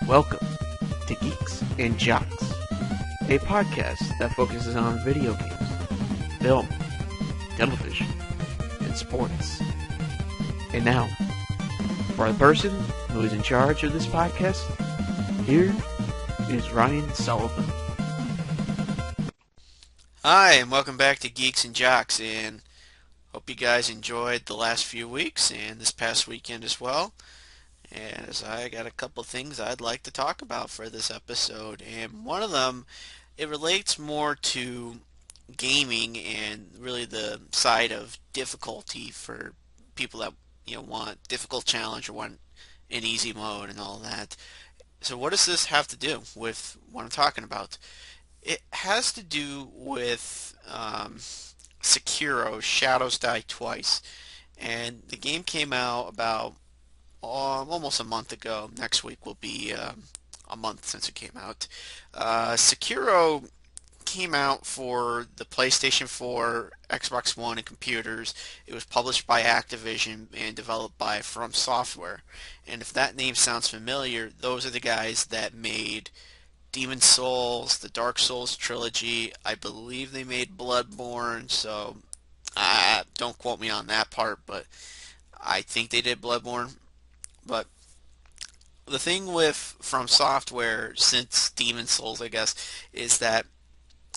Welcome to Geeks and Jocks, a podcast that focuses on video games, film, television, and sports. And now, for the person who is in charge of this podcast, here is Ryan Sullivan. Hi, and welcome back to Geeks and Jocks, and hope you guys enjoyed the last few weeks and this past weekend as well. As I got a couple things I'd like to talk about for this episode, and one of them, it relates more to gaming and really the side of difficulty for people that want difficult challenge or want an easy mode and all that. So what does this have to do with what I'm talking about? It has to do with Sekiro, Shadows Die Twice. And the game came out about almost a month ago. Next week will be a month since it came out. Sekiro came out for the PlayStation 4, Xbox One, and computers. It was published by Activision and developed by From Software. And if that name sounds familiar, those are the guys that made Demon Souls, the Dark Souls trilogy. I believe they made Bloodborne, so don't quote me on that part, but I think they did Bloodborne. But the thing with From Software since Demon Souls, I guess, is that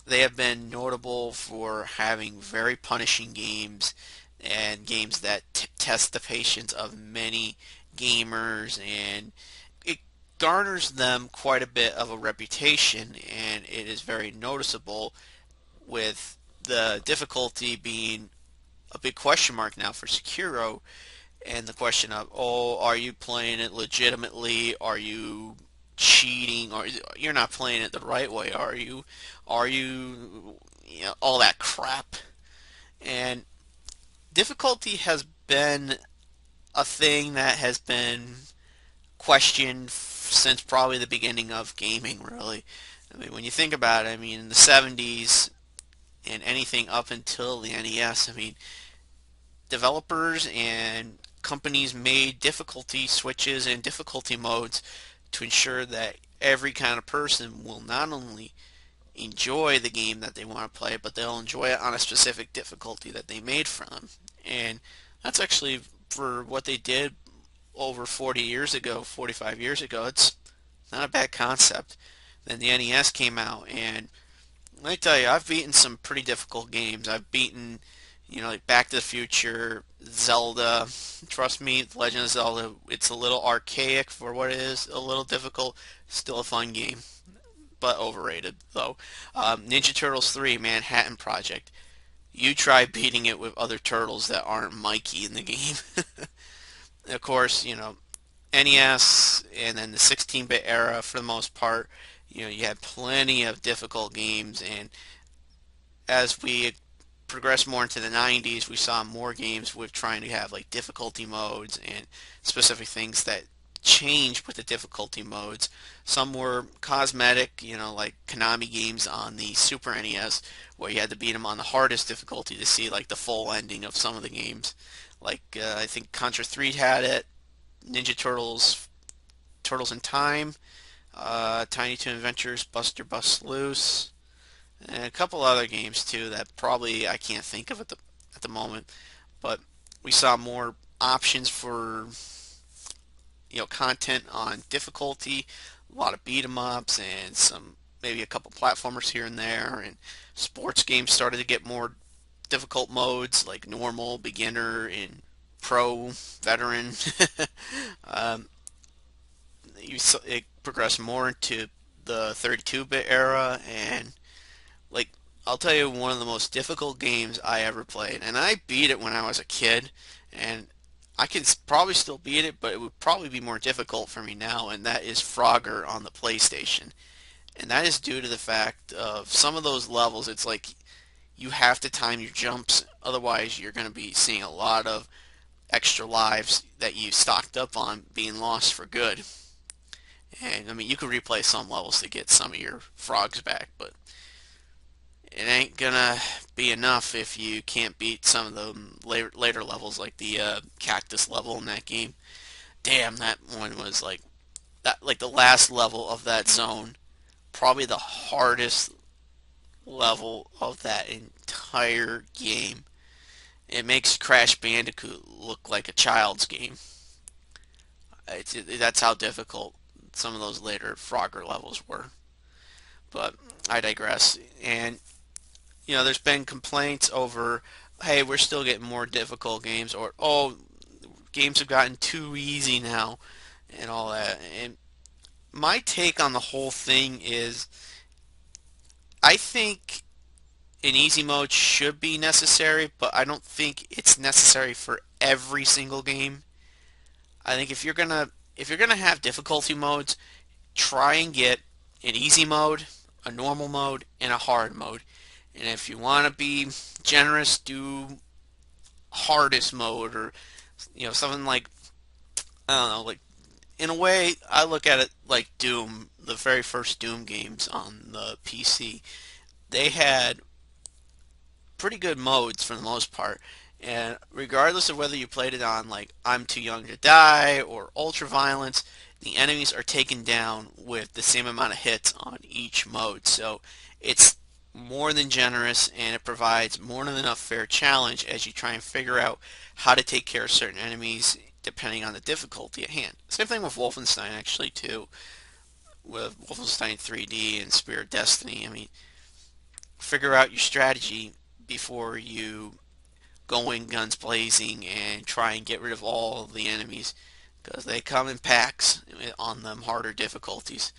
they have been notable for having very punishing games and games that test the patience of many gamers, and it garners them quite a bit of a reputation, and it is very noticeable, with the difficulty being a big question mark now for Sekiro, and the question of, oh, are you playing it legitimately? Are you cheating? Or you're not playing it the right way, are you? All that crap. And difficulty has been a thing that has been questioned since probably the beginning of gaming, really. I mean, when you think about it, I mean, in the 70s and anything up until the NES, I mean, developers and companies made difficulty switches and difficulty modes to ensure that every kind of person will not only enjoy the game that they want to play, but they'll enjoy it on a specific difficulty that they made for them. And that's actually, for what they did over 40 years ago, 45 years ago, it's not a bad concept. Then the NES came out, and let me tell you, I've beaten some pretty difficult games. I've beaten, like Back to the Future, Zelda. Trust me, Legend of Zelda, it's a little archaic for what it is, a little difficult, still a fun game, but overrated, though. Ninja Turtles 3, Manhattan Project. You try beating it with other turtles that aren't Mikey in the game. Of course, NES and then the 16-bit era, for the most part, you had plenty of difficult games, and as we progressed more into the 90s, we saw more games with trying to have like difficulty modes and specific things that changed with the difficulty modes. Some were cosmetic, like Konami games on the Super NES, where you had to beat them on the hardest difficulty to see like the full ending of some of the games. Like I think Contra 3 had it, Ninja Turtles, Turtles in Time, Tiny Toon Adventures, Buster Bust Loose, and a couple other games too that probably I can't think of at the moment. But we saw more options for content on difficulty, a lot of beat 'em ups, and some maybe a couple platformers here and there. And sports games started to get more difficult modes like normal, beginner, and pro, veteran. um, it progressed more into the 32-bit era, and like, I'll tell you, one of the most difficult games I ever played, and I beat it when I was a kid, and I can probably still beat it, but it would probably be more difficult for me now, and that is Frogger on the PlayStation. And that is due to the fact of some of those levels, it's like you have to time your jumps, otherwise you're going to be seeing a lot of extra lives that you stocked up on being lost for good. And I mean, you could replay some levels to get some of your frogs back, but it ain't gonna be enough if you can't beat some of the later levels, like the cactus level in that game. Damn, that one was like that like the last level of that zone, probably the hardest level of that entire game. It makes Crash Bandicoot look like a child's game. That's how difficult some of those later Frogger levels were. But I digress. And there's been complaints over, hey, we're still getting more difficult games, or oh, games have gotten too easy now, and all that. And my take on the whole thing is, I think an easy mode should be necessary, but I don't think it's necessary for every single game. I think if you're gonna have difficulty modes, try and get an easy mode, a normal mode, and a hard mode. And if you want to be generous, do hardest mode, or something like, I don't know, like, in a way I look at it like Doom, the very first Doom games on the PC. They had pretty good modes for the most part. And regardless of whether you played it on like I'm Too Young to Die or Ultra Violence, the enemies are taken down with the same amount of hits on each mode. So it's more than generous, and it provides more than enough fair challenge as you try and figure out how to take care of certain enemies depending on the difficulty at hand. Same thing with Wolfenstein actually too, with Wolfenstein 3D and Spirit Destiny. I mean, figure out your strategy before you go in guns blazing and try and get rid of all of the enemies, because they come in packs on them harder difficulties.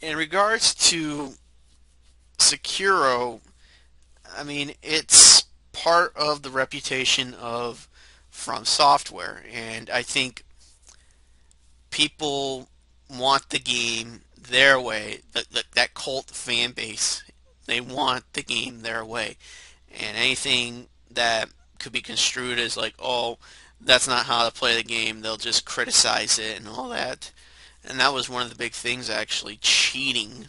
In regards to Sekiro, I mean, it's part of the reputation of From Software, and I think people want the game their way. That cult fan base, they want the game their way, and anything that could be construed as like, oh, that's not how to play the game, they'll just criticize it and all that. And that was one of the big things, actually, cheating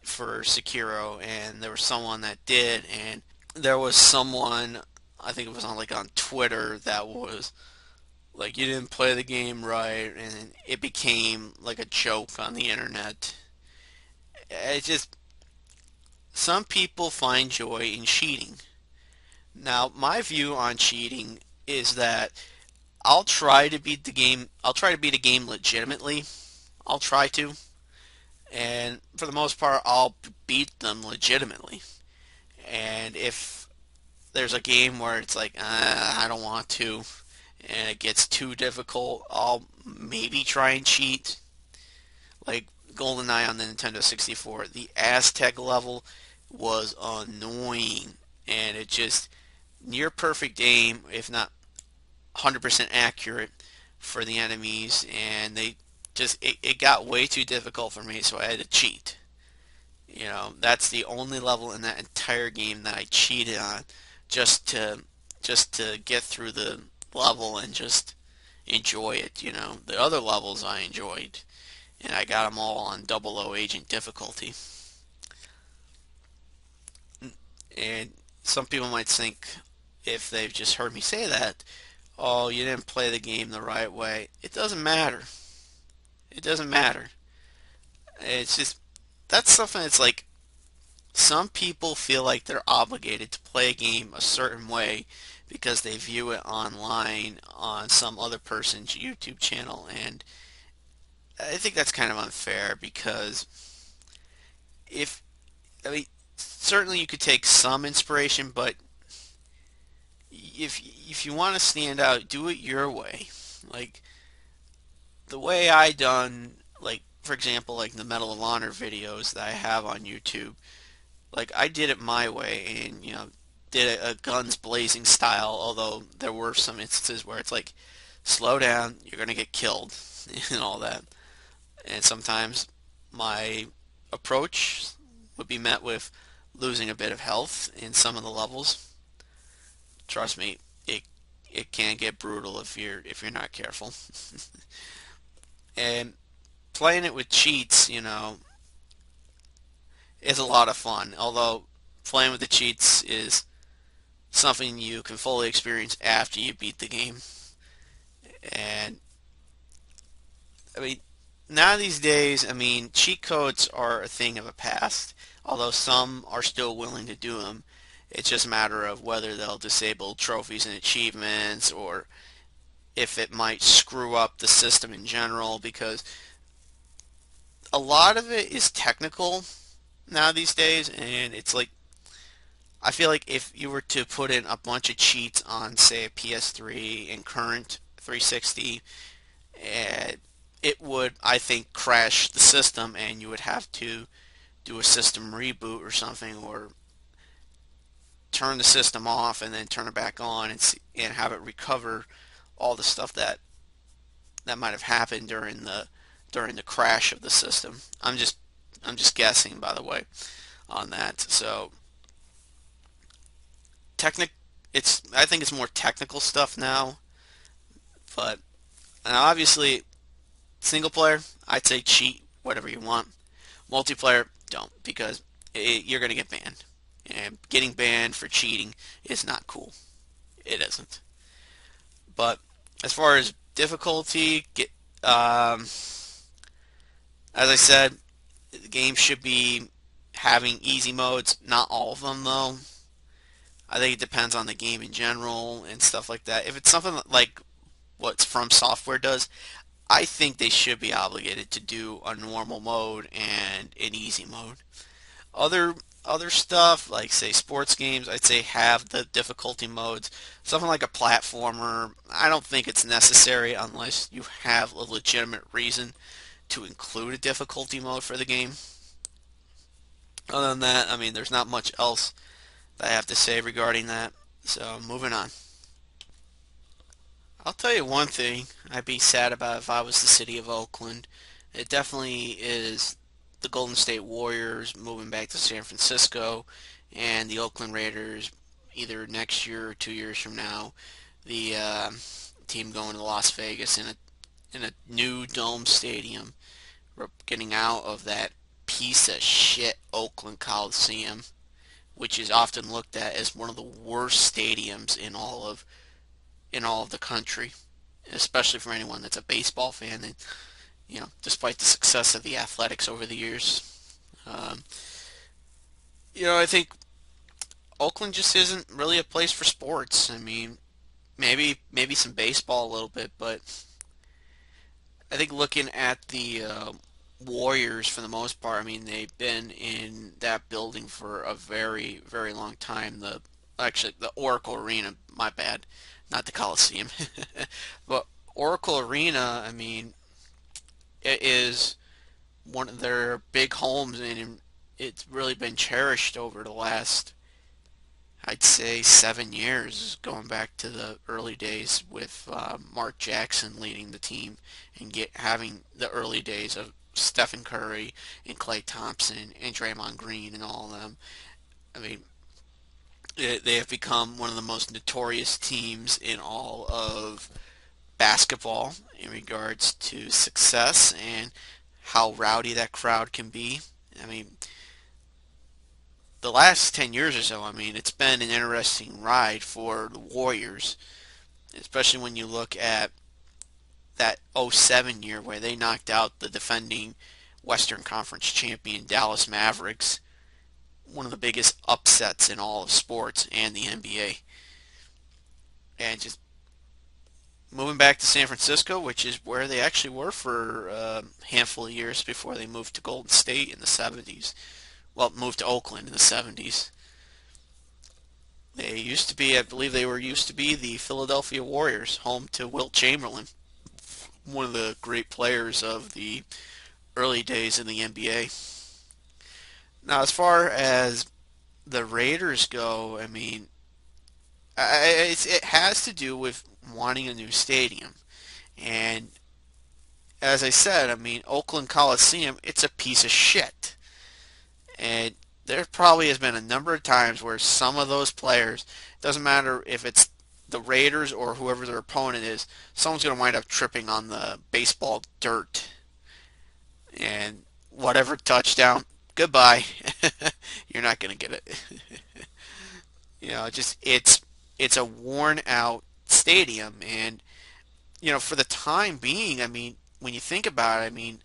for Sekiro, and there was someone that did, and there was someone, I think it was on Twitter, that was like, you didn't play the game right, and it became like a joke on the internet. It just, some people find joy in cheating. Now, my view on cheating is that I'll try to beat the game. I'll try to beat a game legitimately. I'll try to, and for the most part, I'll beat them legitimately. And if there's a game where it's like, I don't want to, and it gets too difficult, I'll maybe try and cheat. Like GoldenEye on the Nintendo 64, the Aztec level was annoying, and it just near perfect aim, if not 100% accurate for the enemies, and it got way too difficult for me, so I had to cheat. That's the only level in that entire game that I cheated on, just to get through the level and just enjoy it. The other levels I enjoyed, and I got them all on 00 agent difficulty. And some people might think, if they've just heard me say that, oh, you didn't play the game the right way. It doesn't matter. It doesn't matter. It's just, that's something that's like, some people feel like they're obligated to play a game a certain way because they view it online on some other person's YouTube channel, and I think that's kind of unfair, because I mean, certainly you could take some inspiration, but if you want to stand out, do it your way. Like the way I done, like for example, like the Medal of Honor videos that I have on YouTube. Like I did it my way, and did a guns blazing style. Although there were some instances where it's like, slow down, you're gonna get killed, and all that. And sometimes my approach would be met with losing a bit of health in some of the levels. Trust me, it can get brutal if you're not careful. And playing it with cheats, is a lot of fun. Although playing with the cheats is something you can fully experience after you beat the game. And I mean, now these days, I mean, cheat codes are a thing of the past, although some are still willing to do them. It's just a matter of whether they'll disable trophies and achievements or if it might screw up the system in general because a lot of it is technical now these days and it's like I feel like if you were to put in a bunch of cheats on say a PS3 and current 360 it would I think crash the system and you would have to do a system reboot or something or turn the system off and then turn it back on and have it recover all the stuff that might have happened during the crash of the system. I'm just guessing, by the way, on that. So technic, it's I think it's more technical stuff now, but and obviously single player, I'd say cheat whatever you want. Multiplayer, don't because you're gonna get banned, and getting banned for cheating is not cool. It isn't. But as far as difficulty, um, as I said, the game should be having easy modes. Not all of them, though. I think it depends on the game in general and stuff like that. If it's something like what From Software does, I think they should be obligated to do a normal mode and an easy mode. Other other stuff, like say sports games, I'd say have the difficulty modes. Something like a platformer, I don't think it's necessary unless you have a legitimate reason to include a difficulty mode for the game. Other than that, I mean, there's not much else that I have to say regarding that. So, moving on. I'll tell you one thing I'd be sad about if I was the city of Oakland. It definitely is the Golden State Warriors moving back to San Francisco and the Oakland Raiders either next year or 2 years from now. The team going to Las Vegas in a new dome stadium. We're getting out of that piece of shit Oakland Coliseum, which is often looked at as one of the worst stadiums in all of the country, especially for anyone that's a baseball fan. And despite the success of the Athletics over the years, um, I think Oakland just isn't really a place for sports. I mean, maybe some baseball a little bit, but I think looking at the Warriors for the most part, I mean they've been in that building for a very very long time. The Oracle Arena, my bad, not the Coliseum, but Oracle Arena. I mean, it is one of their big homes, and it's really been cherished over the last, I'd say, 7 years, going back to the early days with Mark Jackson leading the team and having the early days of Stephen Curry and Klay Thompson and Draymond Green and all of them. I mean, they have become one of the most notorious teams in all of basketball in regards to success and how rowdy that crowd can be. I mean, the last 10 years or so, I mean, it's been an interesting ride for the Warriors, especially when you look at that '07 year where they knocked out the defending Western Conference champion Dallas Mavericks, one of the biggest upsets in all of sports and the NBA. And just moving back to San Francisco, which is where they actually were for a handful of years before they moved to Golden State in the '70s. Well, moved to Oakland in the '70s. They used to be, I believe they were used to be the Philadelphia Warriors, home to Wilt Chamberlain, one of the great players of the early days in the NBA. Now, as far as the Raiders go, I mean, it has to do with wanting a new stadium. And as I said, I mean, Oakland Coliseum, it's a piece of shit. And there probably has been a number of times where some of those players, doesn't matter if it's the Raiders or whoever their opponent is, someone's going to wind up tripping on the baseball dirt. And whatever touchdown, goodbye. You're not going to get it. Just it's a worn out stadium and for the time being, I mean, when you think about it, I mean,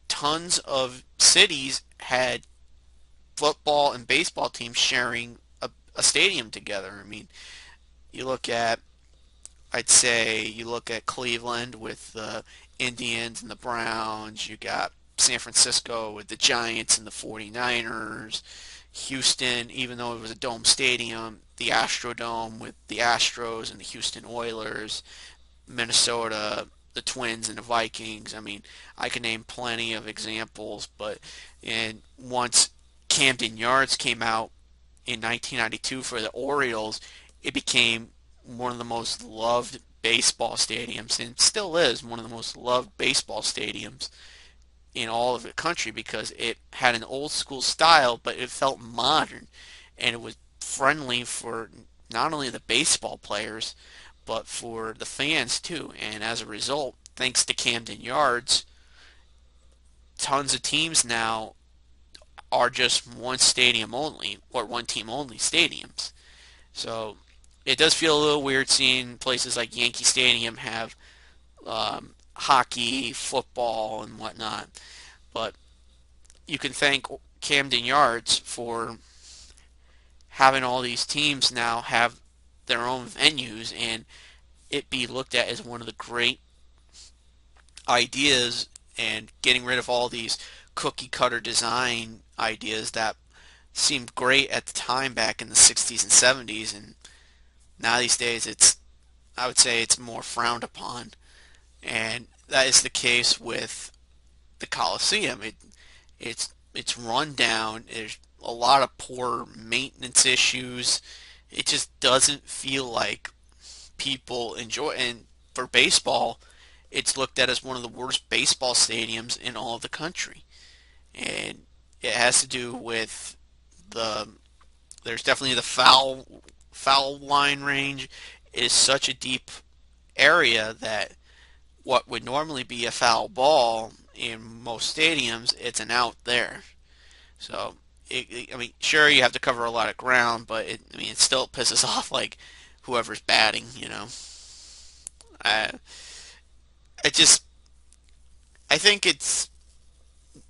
tons of cities had football and baseball teams sharing a stadium together. I mean, you look at, I'd say, you look at Cleveland with the Indians and the Browns. You got San Francisco with the Giants and the 49ers. Houston, even though it was a dome stadium, the Astrodome with the Astros and the Houston Oilers. Minnesota, the Twins and the Vikings. I mean, I can name plenty of examples, but and once Camden Yards came out in 1992 for the Orioles, it became one of the most loved baseball stadiums, and still is one of the most loved baseball stadiums in all of the country because it had an old school style, but it felt modern, and it was friendly for not only the baseball players, but for the fans too. And as a result, thanks to Camden Yards, tons of teams now are just one stadium only or one team only stadiums. So it does feel a little weird seeing places like Yankee Stadium have hockey, football, and whatnot. But you can thank Camden Yards for having all these teams now have their own venues and it be looked at as one of the great ideas and getting rid of all these cookie cutter design ideas that seemed great at the time back in the 60s and 70s, and now these days I would say it's more frowned upon, and that is the case with the Coliseum. It's run down. There's a lot of poor maintenance issues. It just doesn't feel like people enjoy. And for baseball, it's looked at as one of the worst baseball stadiums in all of the country. And it has to do with the there's definitely the foul line range. It is such a deep area that what would normally be a foul ball in most stadiums, it's an out there. So I mean, sure you have to cover a lot of ground, but I mean, it still pisses off like whoever's batting. I I just I think it's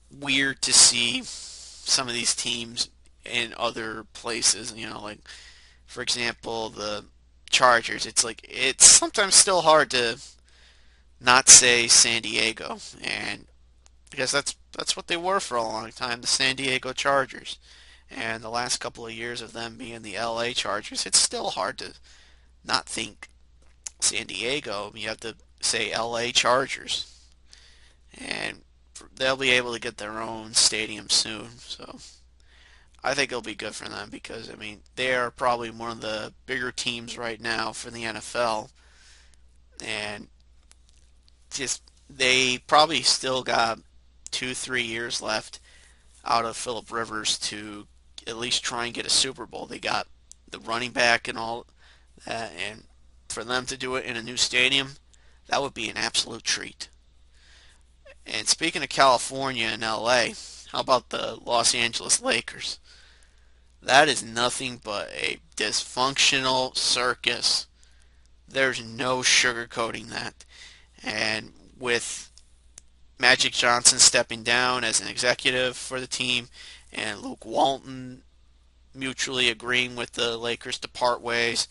weird to see some of these teams in other places. Like for example, the Chargers. It's like it's sometimes still hard to not say San Diego, and because that's what they were for a long time, the San Diego Chargers. And the last couple of years of them being the LA Chargers, it's still hard to not think San Diego. You have to say LA Chargers. And they'll be able to get their own stadium soon. So I think it'll be good for them because, I mean, they are probably one of the bigger teams right now for the NFL. And just, they probably still got 2, 3 years left out of Phillip Rivers to at least try and get a Super Bowl. They got the running back and all that, and for them to do it in a new stadium, that would be an absolute treat. And speaking of California and LA, how about the Los Angeles Lakers? That is nothing but a dysfunctional circus. There's no sugarcoating that. And with Magic Johnson stepping down as an executive for the team and Luke Walton mutually agreeing with the Lakers to part ways,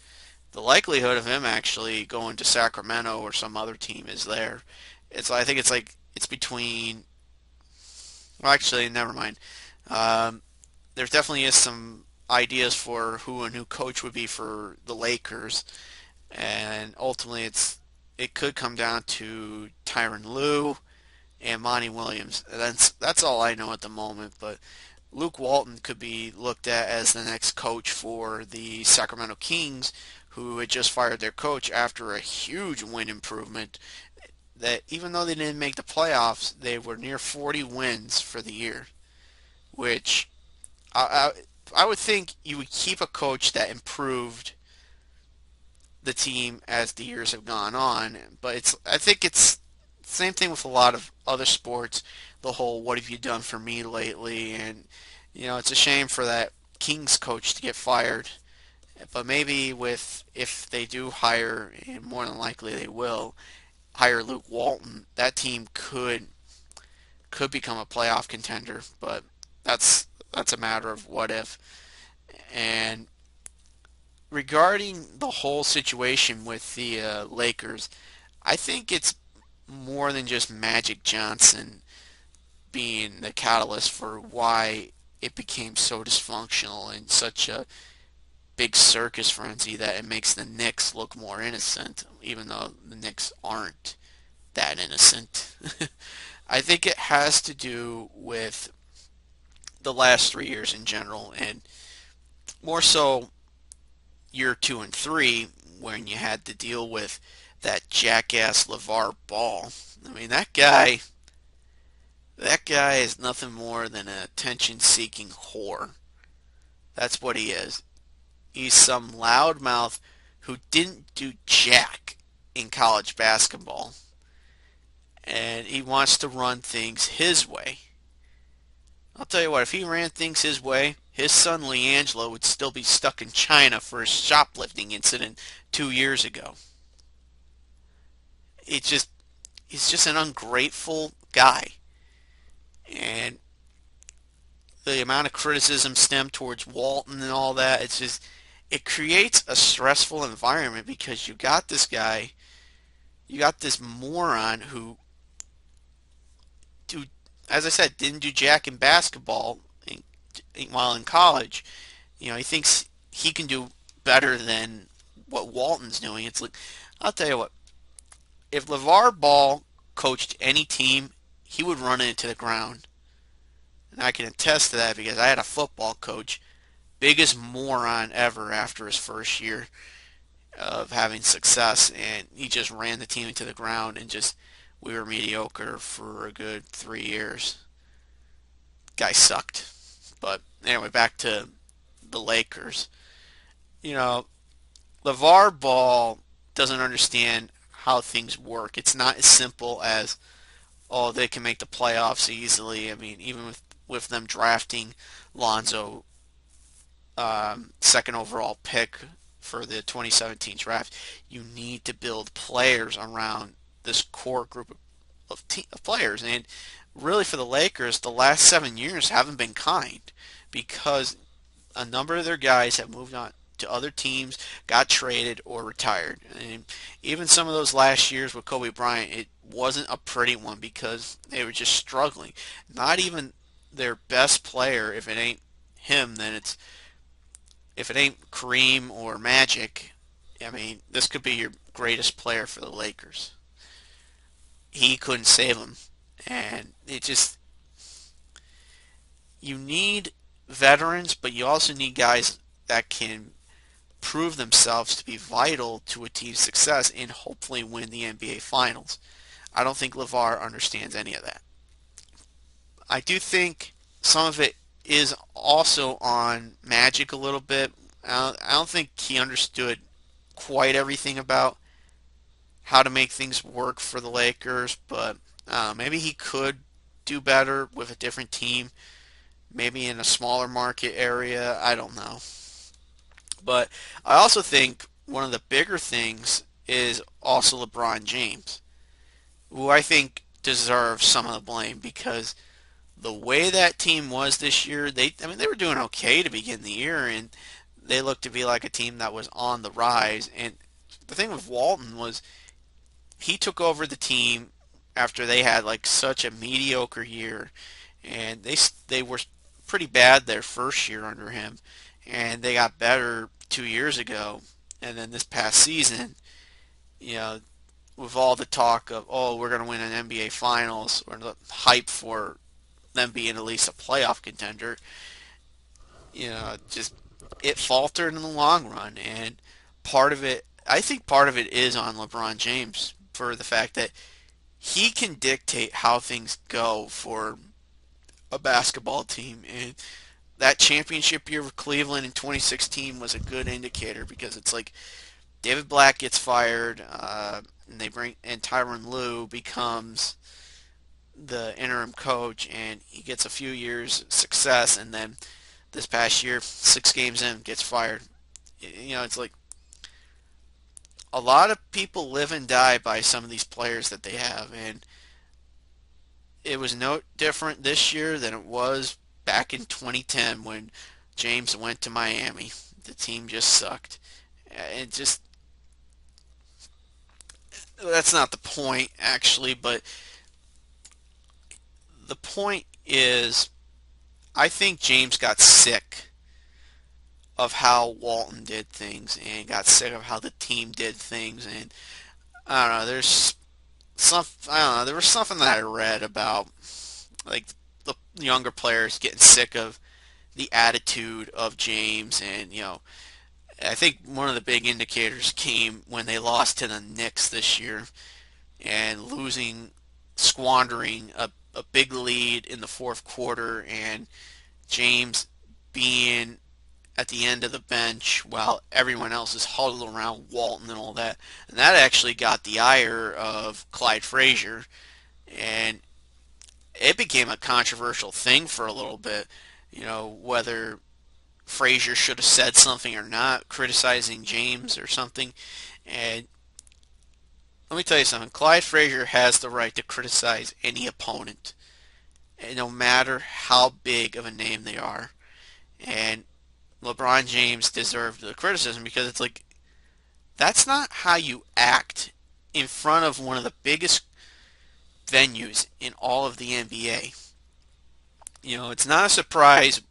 the likelihood of him actually going to Sacramento or some other team is there. I think it's between. Well, actually, never mind. There definitely is some ideas for who a new coach would be for the Lakers, and ultimately it could come down to Tyronn Lue and Monty Williams. That's all I know at the moment, but Luke Walton could be looked at as the next coach for the Sacramento Kings, who had just fired their coach after a huge win improvement. That even though they didn't make the playoffs, they were near 40 wins for the year, which I would think you would keep a coach that improved the team as the years have gone on. But I think it's the same thing with a lot of other sports. The whole "what have you done for me lately?" and it's a shame for that Kings coach to get fired. But maybe if they do hire, and more than likely they will, hire Luke Walton, that team could become a playoff contender, but that's a matter of what if. And regarding the whole situation with the Lakers, I think it's more than just Magic Johnson being the catalyst for why it became so dysfunctional and such a big circus frenzy that it makes the Knicks look more innocent, even though the Knicks aren't that innocent. I think it has to do with the last 3 years in general, and more so year 2 and 3 when you had to deal with that jackass LeVar Ball. I mean, that guy is nothing more than an attention-seeking whore. That's what he is. He's some loudmouth who didn't do jack in college basketball, and he wants to run things his way. I'll tell you what, if he ran things his way, his son LeAngelo would still be stuck in China for his shoplifting incident 2 years ago. It's just, he's just an ungrateful guy. And the amount of criticism stemmed towards Walton and all that, it's just, it creates a stressful environment because you got this guy, you got this moron who, as I said, didn't do jack in basketball while in college. You know, he thinks he can do better than what Walton's doing. It's like, I'll tell you what, if LeVar Ball coached any team, he would run it into the ground. And I can attest to that because I had a football coach, biggest moron ever after his first year of having success, and he just ran the team into the ground and just, we were mediocre for a good 3 years. Guy sucked. But anyway, back to the Lakers. You know, LeVar Ball doesn't understand how things work. It's not as simple as, oh, they can make the playoffs easily. I mean, even with them drafting Lonzo, second overall pick for the 2017 draft, you need to build players around this core group of players. And really for the Lakers, the last 7 years haven't been kind because a number of their guys have moved on to other teams, got traded, or retired. And even some of those last years with Kobe Bryant, it wasn't a pretty one because they were just struggling. Not even their best player, if it ain't him, then if it ain't Kareem or Magic, I mean, this could be your greatest player for the Lakers. He couldn't save them. And it just, you need veterans, but you also need guys that can prove themselves to be vital to a team's success and hopefully win the NBA Finals. I don't think LeVar understands any of that. I do think some of it is also on Magic a little bit. I don't think he understood quite everything about how to make things work for the Lakers, but maybe he could do better with a different team, maybe in a smaller market area. I don't know. But I also think one of the bigger things is also LeBron James, who I think deserves some of the blame because the way that team was this year, they were doing okay to begin the year, and they looked to be like a team that was on the rise. And the thing with Walton was he took over the team after they had like such a mediocre year, and they were pretty bad their first year under him, and they got better 2 years ago, and then this past season, you know, with all the talk of, oh, we're going to win an NBA Finals, or the hype for them being at least a playoff contender, you know, just it faltered in the long run, and I think part of it is on LeBron James for the fact that he can dictate how things go for a basketball team, and that championship year with Cleveland in 2016 was a good indicator because it's like David Black gets fired, and Tyronn Lue becomes the interim coach, and he gets a few years success, and then this past year, 6 games in, gets fired. You know, it's like a lot of people live and die by some of these players that they have, and it was no different this year than it was back in 2010 when James went to Miami. The team just sucked. It just That's not the point actually, but the point is I think James got sick of how Walton did things and got sick of how the team did things, and I don't know, I don't know, there was something that I read about like the younger players getting sick of the attitude of James, and I think one of the big indicators came when they lost to the Knicks this year and squandering a big lead in the fourth quarter, and James being at the end of the bench while everyone else is huddled around Walton and all that. And that actually got the ire of Clyde Frazier, and it became a controversial thing for a little bit, whether Frazier should have said something or not, criticizing James or something. And let me tell you something. Clyde Frazier has the right to criticize any opponent, no matter how big of a name they are. And LeBron James deserved the criticism because it's like, that's not how you act in front of one of the biggest venues in all of the NBA. It's not a surprise,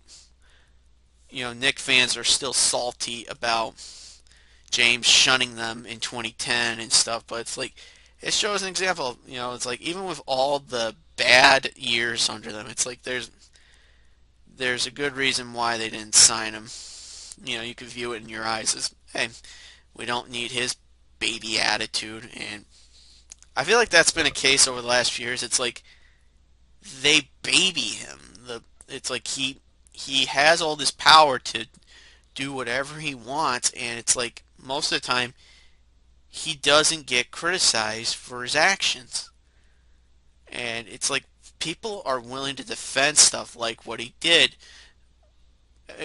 Knicks fans are still salty about James shunning them in 2010 and stuff, but it's like, it shows an example. It's like, even with all the bad years under them, it's like there's a good reason why they didn't sign him. You could view it in your eyes as, hey, we don't need his baby attitude, and I feel like that's been a case over the last few years. It's like they baby him. It's like he has all this power to do whatever he wants, and it's like most of the time he doesn't get criticized for his actions. And it's like people are willing to defend stuff like what he did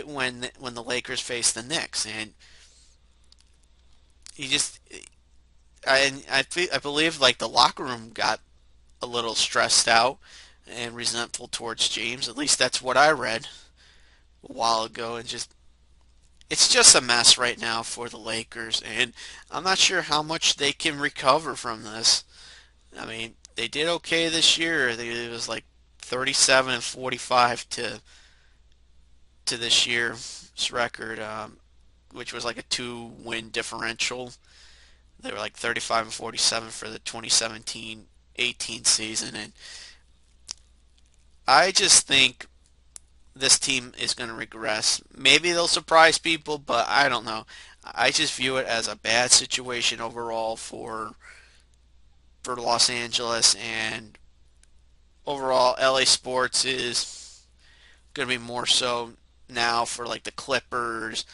when the Lakers faced the Knicks, and he just I believe like the locker room got a little stressed out and resentful towards James. At least that's what I read a while ago, and it's just a mess right now for the Lakers, and I'm not sure how much they can recover from this. I mean, they did okay this year. It was like 37 and 45 to this year's record, which was like a two-win differential. They were like 35 and 47 for the 2017-18 season, and I just think this team is going to regress. Maybe they'll surprise people, but I don't know. I just view it as a bad situation overall for Los Angeles, and overall LA sports is going to be more so now for like the Clippers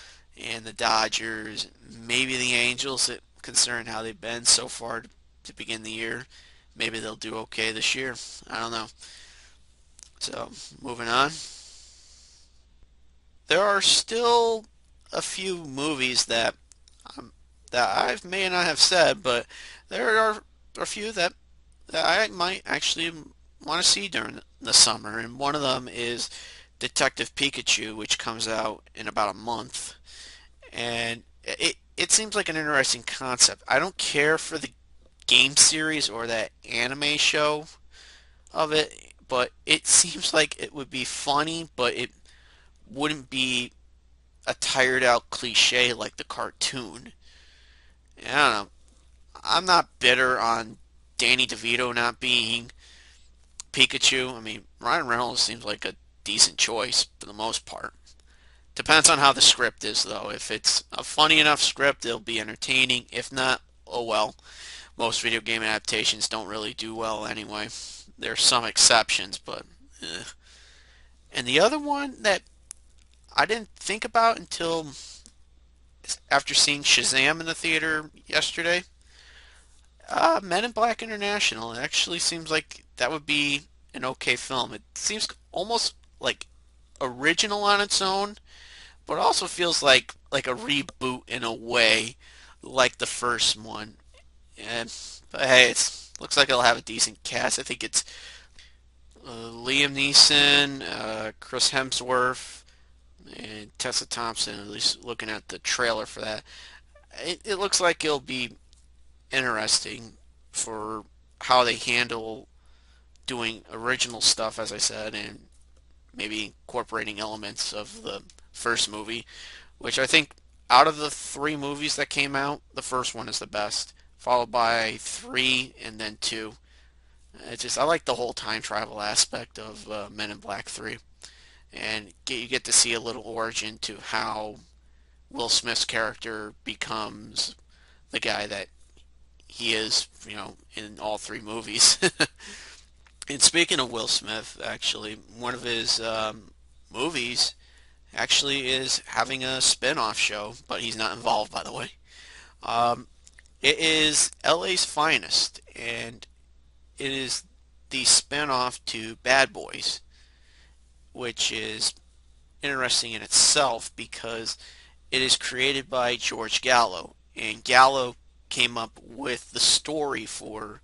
and the Dodgers, maybe the Angels, considering how they've been so far to begin the year. Maybe they'll do okay this year. I don't know. So, moving on. There are still a few movies that I may not have said, but there are a few that I might actually want to see during the summer, and one of them is Detective Pikachu, which comes out in about a month, and it seems like an interesting concept. I don't care for the game series or that anime show of it, but it seems like it would be funny, but it wouldn't be a tired out cliche like the cartoon. And I don't know. I'm not bitter on Danny DeVito not being Pikachu. I mean, Ryan Reynolds seems like a decent choice for the most part. Depends on how the script is, though. If it's a funny enough script, it'll be entertaining. If not, oh well. Most video game adaptations don't really do well anyway. There's some exceptions, but And the other one that I didn't think about until after seeing Shazam in the theater yesterday, Men in Black International. It actually seems like that would be an okay film. It seems almost like original on its own, but also feels like a reboot in a way like the first one. And but hey, it looks like it'll have a decent cast. I think it's Liam Neeson, Chris Hemsworth, and Tessa Thompson. At least looking at the trailer for that, it looks like it'll be interesting for how they handle doing original stuff, as I said, and maybe incorporating elements of the first movie, which I think out of the three movies that came out, the first one is the best, followed by three and then two. It's just I like the whole time travel aspect of Men in Black 3, and you get to see a little origin to how Will Smith's character becomes the guy that he is, in all three movies. And speaking of Will Smith, actually, one of his movies actually is having a spin-off show, but he's not involved, by the way. Um, it is LA's Finest, and it is the spin-off to Bad Boys, which is interesting in itself because it is created by George Gallo, and Gallo came up with the story for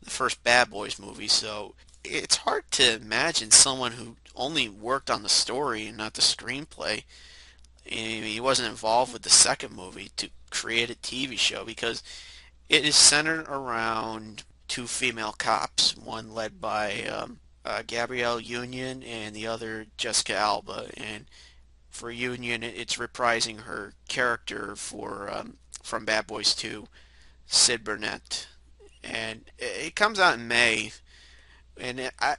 the first Bad Boys movie, so it's hard to imagine someone who only worked on the story and not the screenplay. I mean, he wasn't involved with the second movie to create a TV show because it is centered around two female cops, one led by Gabrielle Union and the other Jessica Alba. And for Union, it's reprising her character for from Bad Boys 2, Sid Burnett. And it comes out in May, and I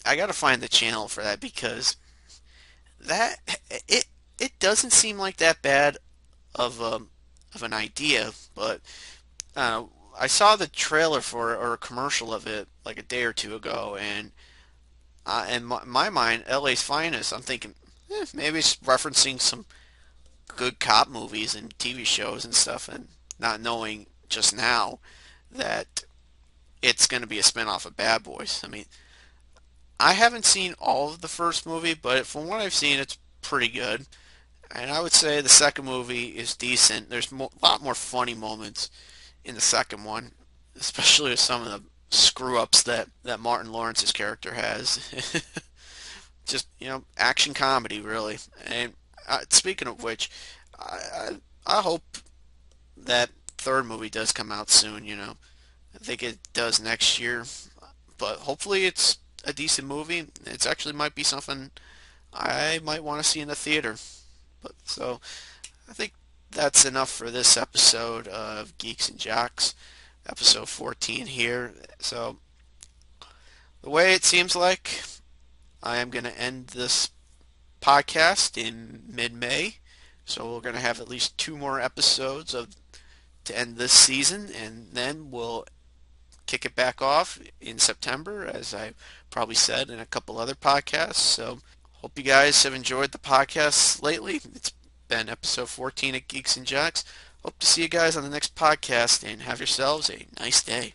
I gotta find the channel for that because that it doesn't seem like that bad of an idea, but I saw the trailer for it or a commercial of it like a day or two ago, and in my mind, LA's Finest, I'm thinking maybe it's referencing some good cop movies and TV shows and stuff, and not knowing just now that it's going to be a spinoff of Bad Boys. I mean, I haven't seen all of the first movie, but from what I've seen, it's pretty good. And I would say the second movie is decent. There's a lot more funny moments in the second one, especially with some of the screw ups that Martin Lawrence's character has. Just, action comedy, really. And speaking of which, I hope that third movie does come out soon, I think it does next year, but hopefully it's a decent movie. It's actually might be something I might want to see in the theater. But so I think that's enough for this episode of Geeks and Jocks, episode 14 here. So the way it seems like I am going to end this podcast in mid-May. So we're going to have at least two more episodes to end this season, and then we'll kick it back off in September, as I probably said in a couple other podcasts. So hope you guys have enjoyed the podcast lately. It's been episode 14 of Geeks and Jocks. Hope to see you guys on the next podcast, and have yourselves a nice day.